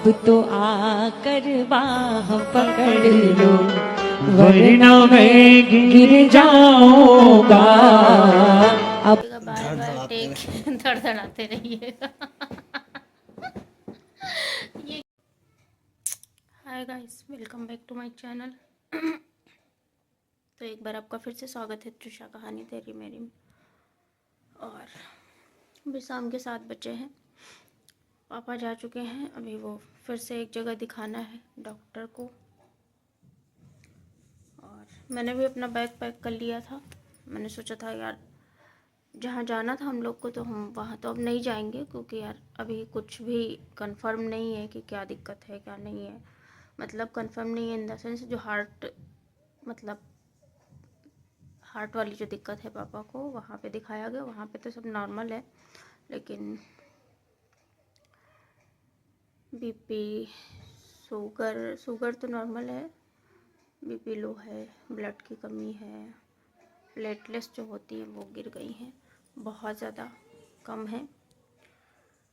अब तो आकर बाह पकड़ लो, वरना मैं गिर जाऊंगा। अब बार बार टेक धड़धड़ाते रहिएगा। ये hi guys, welcome back to my channel. तो एक बार आपका फिर से स्वागत है त्रिशा कहानी तेरी मेरी में। और अभी शाम के 7 बजे हैं, पापा जा चुके हैं। अभी वो फिर से एक जगह दिखाना है डॉक्टर को। और मैंने भी अपना बैग पैक कर लिया था। मैंने सोचा था यार जहाँ जाना था हम लोग को तो हम वहाँ तो अब नहीं जाएंगे, क्योंकि यार अभी कुछ भी कंफर्म नहीं है कि क्या दिक्कत है क्या नहीं है। मतलब कंफर्म नहीं है इन द सेंस जो मतलब हार्ट वाली जो दिक्कत है पापा को, वहाँ पे दिखाया गया। वहाँ पे तो सब नॉर्मल है, लेकिन बीपी शुगर तो नॉर्मल है, बीपी लो है, ब्लड की कमी है, प्लेटलेट्स जो होती हैं वो गिर गई हैं, बहुत ज़्यादा कम है।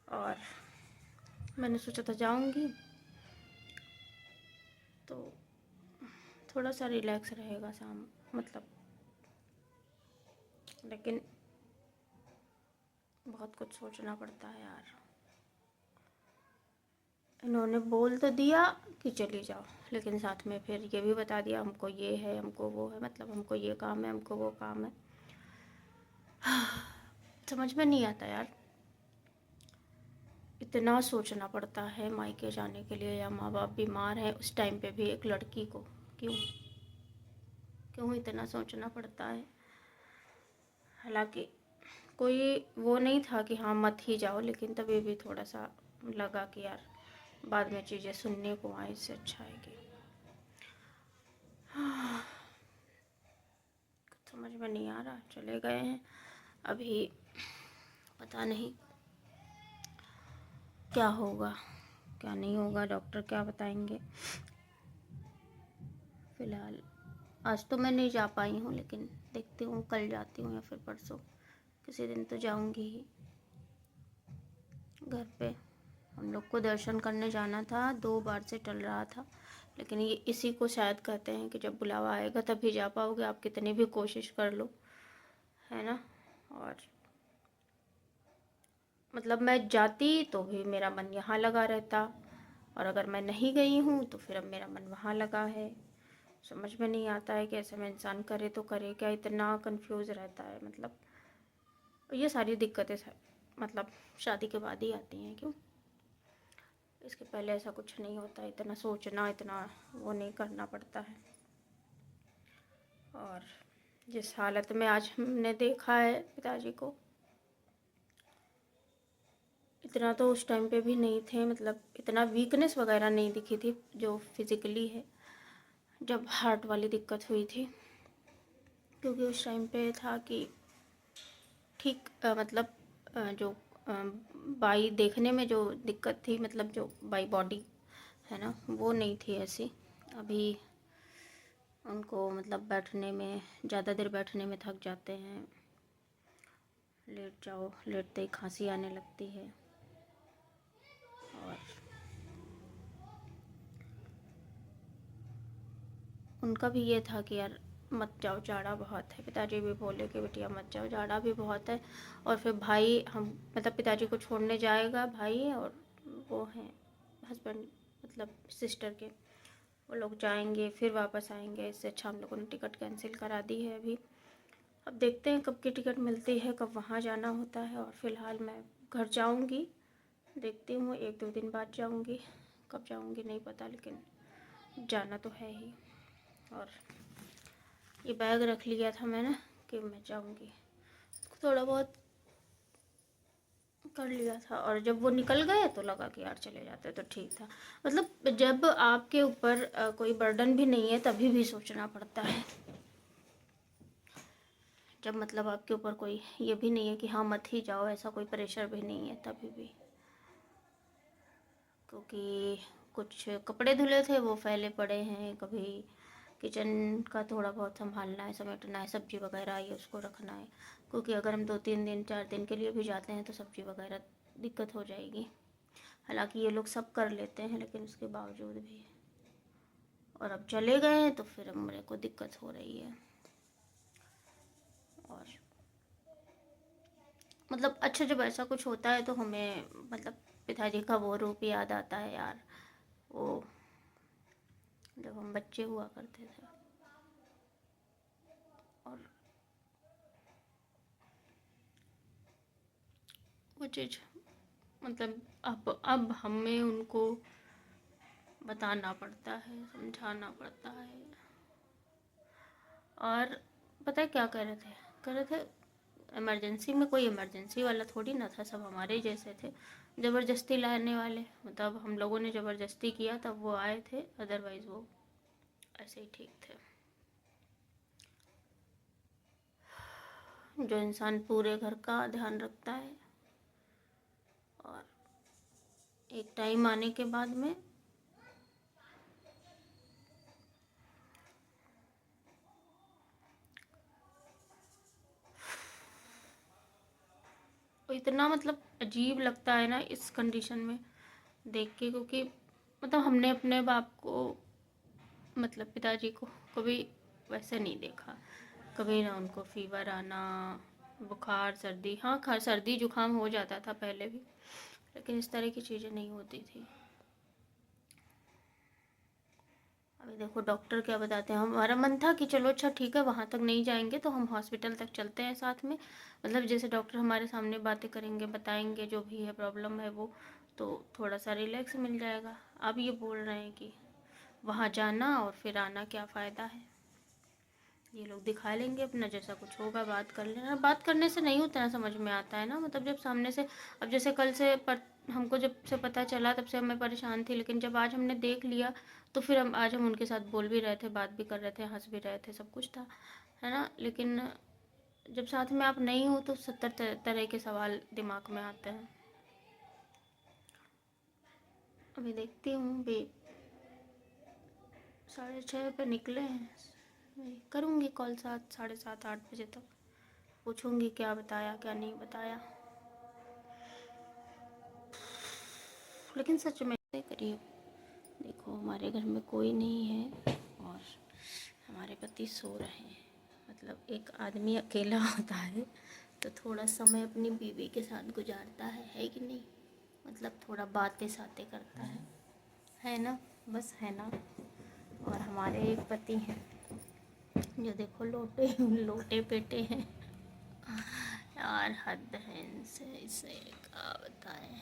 और मैंने सोचा था जाऊंगी तो थोड़ा सा रिलैक्स रहेगा शाम, मतलब। लेकिन बहुत कुछ सोचना पड़ता है यार। इन्होंने बोल तो दिया कि चली जाओ, लेकिन साथ में फिर ये भी बता दिया हमको ये है, हमको वो है, मतलब हमको ये काम है, हमको वो काम है। समझ में नहीं आता यार, इतना सोचना पड़ता है मायके जाने के लिए, या माँ बाप बीमार हैं उस टाइम पे भी एक लड़की को क्यों क्यों इतना सोचना पड़ता है। हालांकि कोई वो नहीं था कि हाँ मत ही जाओ, लेकिन तभी भी थोड़ा सा लगा कि यार बाद में चीज़ें सुनने को आए, इससे अच्छा है कि समझ में नहीं आ रहा। चले गए हैं, अभी पता नहीं क्या होगा क्या नहीं होगा, डॉक्टर क्या बताएंगे। फ़िलहाल आज तो मैं नहीं जा पाई हूँ, लेकिन देखती हूँ कल जाती हूँ या फिर परसों, किसी दिन तो जाऊँगी ही। घर पे हम लोग को दर्शन करने जाना था, 2 बार से टल रहा था, लेकिन ये इसी को शायद कहते हैं कि जब बुलावा आएगा तभी जा पाओगे, आप कितनी भी कोशिश कर लो, है ना। और मतलब मैं जाती तो भी मेरा मन यहाँ लगा रहता, और अगर मैं नहीं गई हूँ तो फिर अब मेरा मन वहाँ लगा है। समझ में नहीं आता है कि ऐसे में इंसान करे तो करे क्या, इतना कंफ्यूज रहता है। मतलब ये सारी दिक्कतें मतलब शादी के बाद ही आती हैं, क्यों इसके पहले ऐसा कुछ नहीं होता। इतना सोचना, इतना वो नहीं करना पड़ता है। और जिस हालत में आज हमने देखा है पिताजी को, इतना तो उस टाइम पे भी नहीं थे। मतलब इतना वीकनेस वगैरह नहीं दिखी थी जो फिज़िकली है जब हार्ट वाली दिक्कत हुई थी, क्योंकि उस टाइम पे था कि ठीक मतलब जो बाई देखने में जो दिक्कत थी, मतलब जो बाई बॉडी है ना, वो नहीं थी ऐसी। अभी उनको मतलब बैठने में, ज़्यादा देर बैठने में थक जाते हैं, लेट जाओ, लेटते ही खांसी आने लगती है। और उनका भी ये था कि यार मत जाओ, जाड़ा बहुत है। पिताजी भी बोले कि बिटिया मत जाओ, जाड़ा भी बहुत है। और फिर भाई, हम मतलब पिताजी को छोड़ने जाएगा भाई, और वो हैं हस्बैंड, मतलब सिस्टर के, वो लोग जाएंगे फिर वापस आएंगे। इससे अच्छा हम लोगों ने टिकट कैंसिल करा दी है अभी। अब देखते हैं कब की टिकट मिलती है, कब वहाँ जाना होता है। और फ़िलहाल मैं घर जाऊँगी, देखती हूँ 1-2 दिन बाद जाऊँगी। कब जाऊँगी नहीं पता, लेकिन जाना तो है ही। और ये बैग रख लिया था मैंने कि मैं जाऊँगी, थोड़ा बहुत कर लिया था। और जब वो निकल गए तो लगा कि यार चले जाते तो ठीक था। मतलब जब आपके ऊपर कोई बर्डन भी नहीं है तभी भी सोचना पड़ता है। जब मतलब आपके ऊपर कोई ये भी नहीं है कि हाँ मत ही जाओ, ऐसा कोई प्रेशर भी नहीं है, तभी भी। क्योंकि कुछ कपड़े धुले थे वो फैले पड़े हैं, कभी किचन का थोड़ा बहुत संभालना है, समेटना है, सब्ज़ी वगैरह आई उसको रखना है। क्योंकि अगर हम 2-3 दिन 4 दिन के लिए भी जाते हैं तो सब्ज़ी वगैरह दिक्कत हो जाएगी। हालांकि ये लोग सब कर लेते हैं, लेकिन उसके बावजूद भी। और अब चले गए हैं तो फिर अब मेरे को दिक्कत हो रही है। और मतलब अच्छा, जब ऐसा कुछ होता है तो हमें मतलब पिताजी का वो रूप याद आता है यार, वो जब हम बच्चे हुआ करते थे। और वो चीज़ मतलब अब हमें उनको बताना पड़ता है, समझाना पड़ता है। और पता है क्या कह रहे थे इमरजेंसी में, कोई इमरजेंसी वाला थोड़ी ना था, सब हमारे जैसे थे, ज़बरदस्ती लाने वाले। मतलब हम लोगों ने ज़बरदस्ती किया तब वो आए थे, अदरवाइज़ वो ऐसे ही ठीक थे। जो इंसान पूरे घर का ध्यान रखता है और एक टाइम आने के बाद में वो इतना मतलब अजीब लगता है ना इस कंडीशन में देख के, क्योंकि मतलब हमने अपने बाप को, मतलब पिताजी को कभी वैसे नहीं देखा। कभी ना उनको फीवर आना, बुखार, सर्दी, हाँ खा सर्दी जुकाम हो जाता था पहले भी, लेकिन इस तरह की चीज़ें नहीं होती थी। अभी देखो डॉक्टर क्या बताते हैं। हमारा मन था कि चलो अच्छा ठीक है, वहाँ तक नहीं जाएंगे तो हम हॉस्पिटल तक चलते हैं साथ में, मतलब जैसे डॉक्टर हमारे सामने बातें करेंगे, बताएंगे जो भी है प्रॉब्लम है वो, तो थोड़ा सा रिलैक्स मिल जाएगा। अब ये बोल रहे हैं कि वहाँ जाना और फिर आना क्या फ़ायदा है, ये लोग दिखा लेंगे अपना, जैसा कुछ होगा बात कर लेना। बात करने से नहीं उतना समझ में आता है ना, मतलब जब सामने से, अब जैसे कल से हमको जब से पता चला तब से मैं परेशान थी, लेकिन जब आज हमने देख लिया तो फिर आज हम उनके साथ बोल भी रहे थे, बात भी कर रहे थे, हंस भी रहे थे, सब कुछ था, है ना। लेकिन जब साथ में आप नहीं हो तो 70 तरह के सवाल दिमाग में आते हैं। अभी देखती हूँ भी 6:30 पे निकले हैं, करूँगी कॉल 7, 7:30, 8 बजे तक, पूछूंगी क्या बताया क्या नहीं बताया। लेकिन सच में करिए, देखो हमारे घर में कोई नहीं है और हमारे पति सो रहे हैं। मतलब एक आदमी अकेला होता है तो थोड़ा समय अपनी बीवी के साथ गुजारता है कि नहीं, मतलब थोड़ा बातें सातें करता है ना, बस है ना। और हमारे एक पति हैं जो देखो लोटे लोटे पेटे हैं यार, हद है इनसे, इसे क्या बताएं।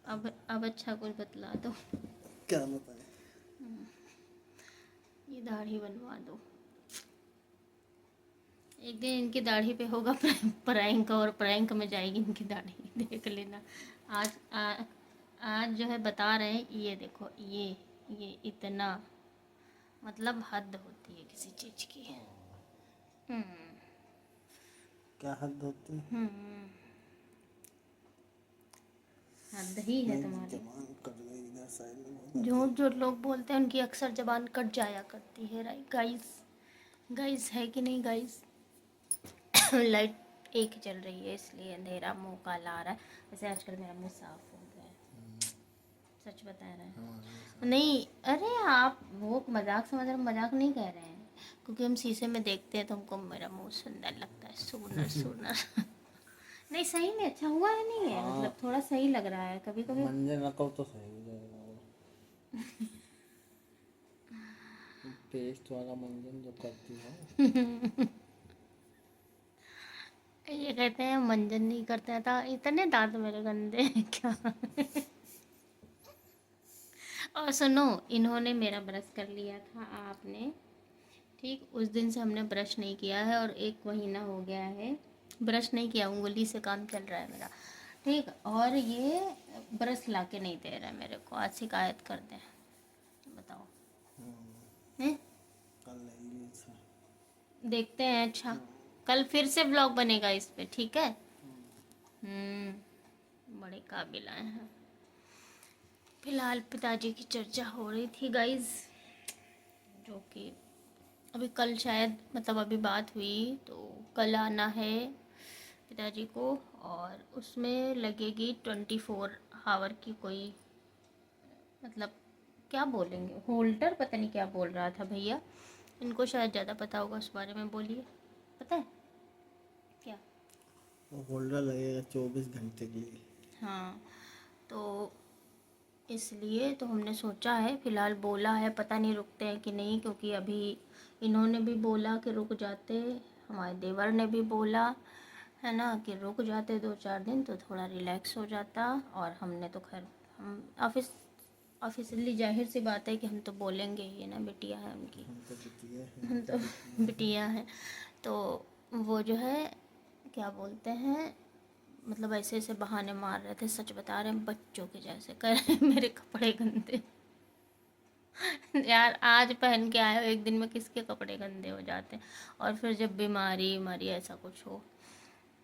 अब अच्छा कुछ बतला दो, क्या बताएं? ये दाढ़ी बनवा दो। एक दिन इनकी दाढ़ी पे होगा प्रैंक, और प्रैंक में जाएगी इनकी दाढ़ी, देख लेना। आज जो है बता रहे हैं, ये देखो ये इतना, मतलब हद होती है किसी चीज़ की। क्या हद होती है? हद ही है मेरी तुम्हारी। जबान कट गई इधर साइड में। झूठ जो लोग बोलते हैं उनकी अक्सर जबान कट जाया करती है, राइट गाइस? गाइस है कि नहीं गाइस? लाइट एक ही चल रही है इसलिए अंधेरा मुंह काला आ रहा है। वैसे आजकल मेरा मुंह साफ हो गया है, सच बता रहे हैं। नहीं अरे आप वो मजाक समझ रहे, मजाक नहीं कह रहे हैं, क्योंकि हम शीशे में देखते हैं तो हमको मेरा मुंह सुंदर लगता है, सुनर सुनर। नहीं सही में अच्छा हुआ है, नहीं है मतलब थोड़ा सही लग रहा है कभी कभी। मंजन रखो तो सही हो जाएगा वो। पेस्ट वाला मंजन जो करती हो। ये कहते हैं मंजन नहीं करते हैं, था इतने दांत मेरे गंदे हैं क्या। और सुनो, इन्होंने मेरा ब्रश कर लिया था, आपने ठीक उस दिन से हमने ब्रश नहीं किया है, और 1 महीना हो गया है ब्रश नहीं किया, उंगली से काम चल रहा है मेरा, ठीक। और ये ब्रश ला के नहीं दे रहा है मेरे को, आज शिकायत कर दें, बताओ हैं? कल नहीं अच्छा। देखते हैं, अच्छा कल फिर से ब्लॉग बनेगा इस पे, ठीक है। बड़े काबिल आए हैं। फिलहाल पिताजी की चर्चा हो रही थी गाइस, जो कि अभी कल शायद, मतलब अभी बात हुई तो कल आना है, पिताजी को, और उसमें लगेगी 24 आवर की कोई, मतलब क्या बोलेंगे, होल्डर, पता नहीं क्या बोल रहा था भैया, इनको शायद ज़्यादा पता होगा उस बारे में। बोलिए, पता है क्या? वो होल्डर लगेगा 24 घंटे के लिए। हाँ, तो इसलिए तो हमने सोचा है, फ़िलहाल बोला है, पता नहीं रुकते हैं कि नहीं, क्योंकि अभी इन्होंने भी बोला कि रुक जाते, हमारे देवर ने भी बोला है ना कि रुक जाते 2-4 दिन तो थोड़ा रिलैक्स हो जाता। और हमने तो खैर, हम ऑफिशियली जाहिर सी बात है कि हम तो बोलेंगे ही, है ना, बिटिया है उनकी, हम तो बिटिया है। हम तो बिटिया है। तो वो जो है क्या बोलते हैं, मतलब ऐसे ऐसे बहाने मार रहे थे, सच बता रहे हैं, बच्चों के जैसे कह रहे हैं मेरे कपड़े गंदे। यार आज पहन के आए हो, एक दिन में किसके कपड़े गंदे हो जाते हैं। और फिर जब बीमारी ऐसा कुछ हो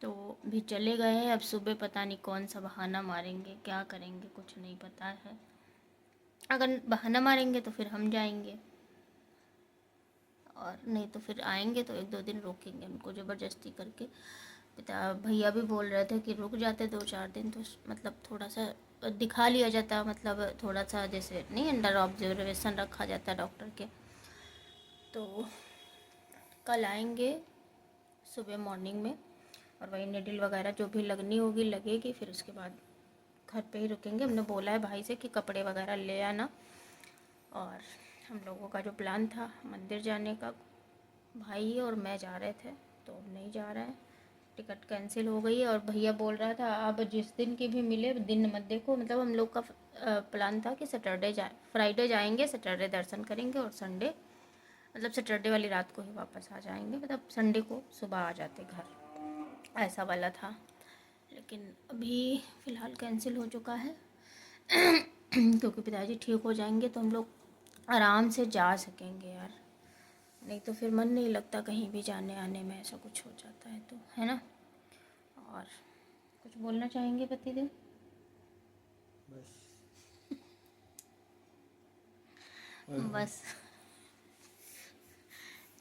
तो भी चले गए हैं। अब सुबह पता नहीं कौन सा बहाना मारेंगे, क्या करेंगे, कुछ नहीं पता है। अगर बहाना मारेंगे तो फिर हम जाएंगे, और नहीं तो फिर आएंगे तो 1-2 दिन रोकेंगे उनको ज़बरदस्ती करके। भैया भी बोल रहे थे कि रुक जाते 2-4 दिन, तो मतलब थोड़ा सा दिखा लिया जाता, मतलब थोड़ा सा जैसे नहीं, अंडर ऑब्जर्वेशन रखा जाता डॉक्टर के। तो कल आएंगे सुबह मॉर्निंग में, और वही निडिल वगैरह जो भी लगनी होगी लगेगी, फिर उसके बाद घर पे ही रुकेंगे। हमने बोला है भाई से कि कपड़े वगैरह ले आना। और हम लोगों का जो प्लान था मंदिर जाने का, भाई और मैं जा रहे थे, तो अब नहीं जा रहे हैं, टिकट कैंसिल हो गई है। और भैया बोल रहा था आप जिस दिन की भी मिले दिन मत देखो, मतलब हम लोग का प्लान था कि फ्राइडे जाएंगे, सैटरडे दर्शन करेंगे, और संडे, मतलब सैटरडे वाली रात को ही वापस आ जाएंगे, मतलब संडे को सुबह आ जाते घर, ऐसा वाला था। लेकिन अभी फ़िलहाल कैंसिल हो चुका है क्योंकि पिताजी ठीक हो जाएंगे तो हम लोग आराम से जा सकेंगे यार, नहीं तो फिर मन नहीं लगता कहीं भी जाने आने में, ऐसा कुछ हो जाता है तो, है ना। और कुछ बोलना चाहेंगे पतिदेव? बस बस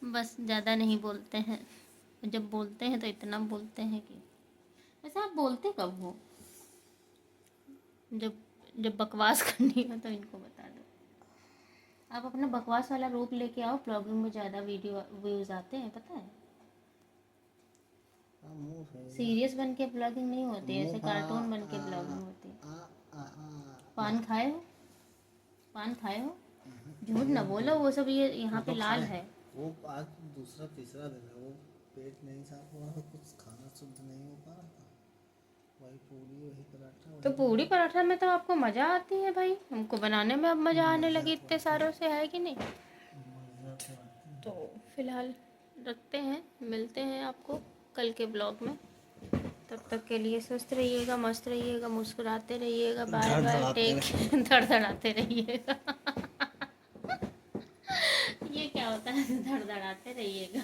बस ज़्यादा नहीं बोलते हैं, जब बोलते हैं तो इतना बोलते हैं कि, वैसे आप बोलते कब हो? जब जब बकवास करनी हो तो इनको बता दो। आप अपना बकवास वाला रूप लेके आओ, ब्लॉगिंग में ज़्यादा वीडियो व्यूज़ आते हैं, पता है। हाँ, मुंह है ना। सीरियस बन के ब्लॉगिंग नहीं होती, ऐसे मुंह कार्टून बन के ब्लॉगिंग होती है। आ, पान खाए हो? पान खाए हो? झूठ ना बोलो, वो सब ये यहाँ पे तो लाल खाए। है। वो आज दूसरा तीसरा दिन है, वो पेट नहीं साफ हुआ था, कुछ खाना शुद्ध नहीं हो पा रहा था, वही पूरी वही पराठा तो वही पूरी पराठा में तो आपको मज़ा आती है भाई, हमको बनाने में अब मज़ा आने मज़ा लगी तो इतने सारों से, है कि नहीं। मज़ा तो आती है। तो फिलहाल रखते हैं, मिलते हैं आपको कल के ब्लॉग में। तब तक के लिए स्वस्थ रहिएगा, मस्त रहिएगा, मुस्कुराते रहिएगा, बाय बाय, धड़धड़ाते टेक धड़धड़ाते रहिएगा ये क्या होता है, धड़धड़ाते रहिएगा।